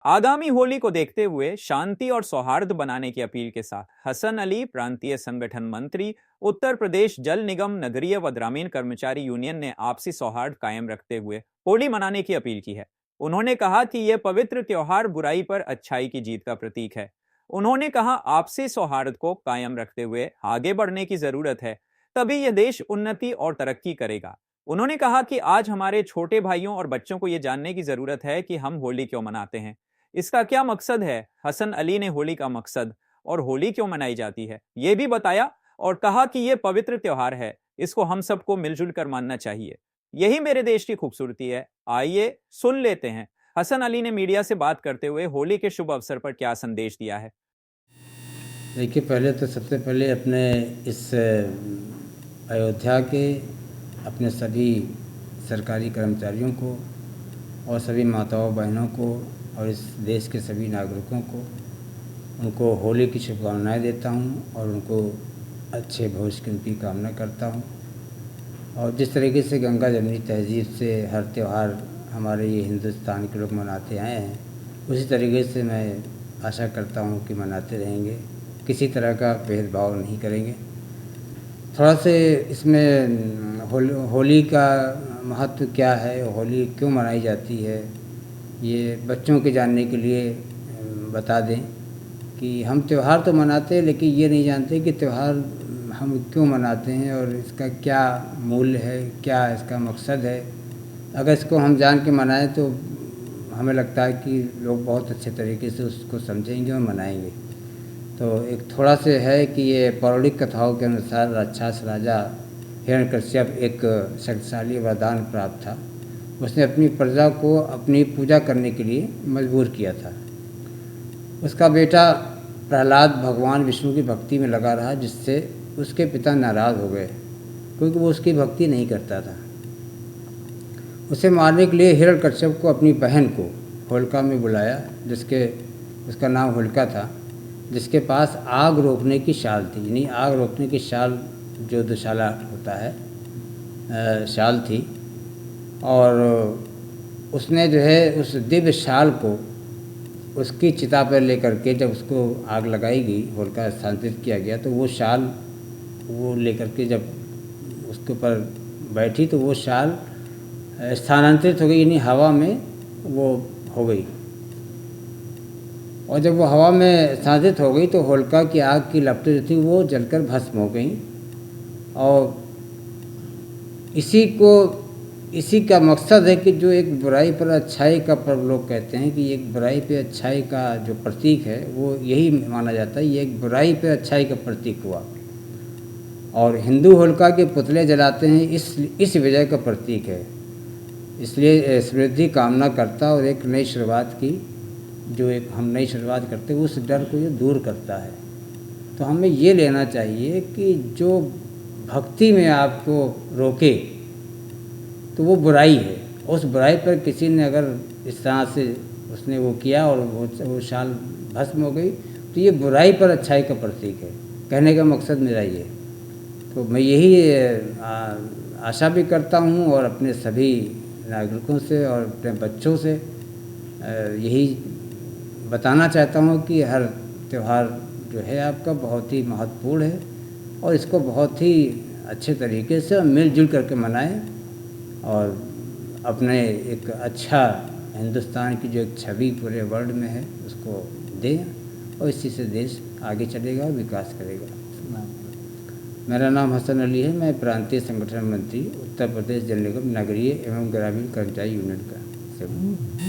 आगामी होली को देखते हुए शांति और सौहार्द बनाने की अपील के साथ हसन अली, प्रांतीय संगठन मंत्री, उत्तर प्रदेश जल निगम नगरीय व ग्रामीण कर्मचारी यूनियन ने आपसी सौहार्द कायम रखते हुए होली मनाने की अपील की है। उन्होंने कहा कि यह पवित्र त्योहार बुराई पर अच्छाई की जीत का प्रतीक है। उन्होंने कहा आपसी सौहार्द को कायम रखते हुए आगे बढ़ने की जरूरत है, तभी यह देश उन्नति और तरक्की करेगा। उन्होंने कहा कि आज हमारे छोटे भाइयों और बच्चों को यह जानने की जरूरत है कि हम होली क्यों मनाते हैं, इसका क्या मकसद है। हसन अली ने होली का मकसद और होली क्यों मनाई जाती है यह भी बताया और कहा कि यह पवित्र त्योहार है, इसको हम सबको मिलजुल कर मानना चाहिए। यही मेरे देश की खूबसूरती है। आइए सुन लेते हैं हसन अली ने मीडिया से बात करते हुए होली के शुभ अवसर पर क्या संदेश दिया है। देखिए, पहले तो सबसे पहले अपने इस अयोध्या के अपने सभी सरकारी कर्मचारियों को और सभी माताओं बहनों को और इस देश के सभी नागरिकों को उनको होली की शुभकामनाएं देता हूं और उनको अच्छे भविष्य की कामना करता हूं। और जिस तरीके से गंगा जमनी तहजीब से हर त्यौहार हमारे ये हिंदुस्तान के लोग मनाते आए हैं, उसी तरीके से मैं आशा करता हूं कि मनाते रहेंगे, किसी तरह का भेदभाव नहीं करेंगे। थोड़ा से इसमें होली का महत्व क्या है, होली क्यों मनाई जाती है, ये बच्चों के जानने के लिए बता दें कि हम त्यौहार तो मनाते हैं, लेकिन ये नहीं जानते कि त्यौहार हम क्यों मनाते हैं और इसका क्या मूल्य है, क्या इसका मकसद है। अगर इसको हम जान के मनाएं तो हमें लगता है कि लोग बहुत अच्छे तरीके से उसको समझेंगे और मनाएंगे। तो एक थोड़ा से है कि ये पौराणिक कथाओं के अनुसार राक्षस राजा हिरण्यकश्यप एक शक्तिशाली वरदान प्राप्त था। उसने अपनी प्रजा को अपनी पूजा करने के लिए मजबूर किया था। उसका बेटा प्रहलाद भगवान विष्णु की भक्ति में लगा रहा, जिससे उसके पिता नाराज़ हो गए क्योंकि वो उसकी भक्ति नहीं करता था। उसे मारने के लिए हिरण्यकश्यप को अपनी बहन को होलिका में बुलाया, उसका नाम होलिका था, जिसके पास आग रोकने की शाल थी। यानी आग रोकने की शाल जो दुशाला होता है, शाल थी। और उसने जो है उस दिव्य शाल को उसकी चिता पर लेकर के जब उसको आग लगाई गई, होलिका स्थानांतरित किया गया, तो वो शाल वो लेकर के जब उसके ऊपर बैठी तो वो शाल स्थानांतरित हो गई, यानी हवा में वो हो गई। और जब वो हवा में स्थानांतरित हो गई तो होलिका की आग की लपटें जो थी वो जलकर भस्म हो गई। और इसी का मकसद है कि जो एक बुराई पर अच्छाई का पर्व लोग कहते हैं कि एक बुराई पे अच्छाई का जो प्रतीक है वो यही माना जाता है, ये एक बुराई पे अच्छाई का प्रतीक हुआ। और हिंदू होलिका के पुतले जलाते हैं इस विजय का प्रतीक है। इसलिए समृद्धि कामना करता और एक नई शुरुआत की, जो एक हम नई शुरुआत करते हैं उस डर को ये दूर करता है। तो हमें ये लेना चाहिए कि जो भक्ति में आपको रोके तो वो बुराई है। उस बुराई पर किसी ने अगर इस तरह से उसने वो किया और वो शाल भस्म हो गई, तो ये बुराई पर अच्छाई का प्रतीक है। कहने का मकसद मेरा ये। तो मैं यही आशा भी करता हूँ और अपने सभी नागरिकों से और अपने बच्चों से यही बताना चाहता हूँ कि हर त्यौहार जो है आपका बहुत ही महत्वपूर्ण है और इसको बहुत ही अच्छे तरीके से मिलजुल करके मनाएं और अपने एक अच्छा हिंदुस्तान की जो एक छवि पूरे वर्ल्ड में है उसको दें और इसी से देश आगे चलेगा और विकास करेगा। मेरा नाम हसन अली है। मैं प्रांतीय संगठन मंत्री, उत्तर प्रदेश जल निगम नगरीय एवं ग्रामीण कर्मचारी यूनियन का सेवक।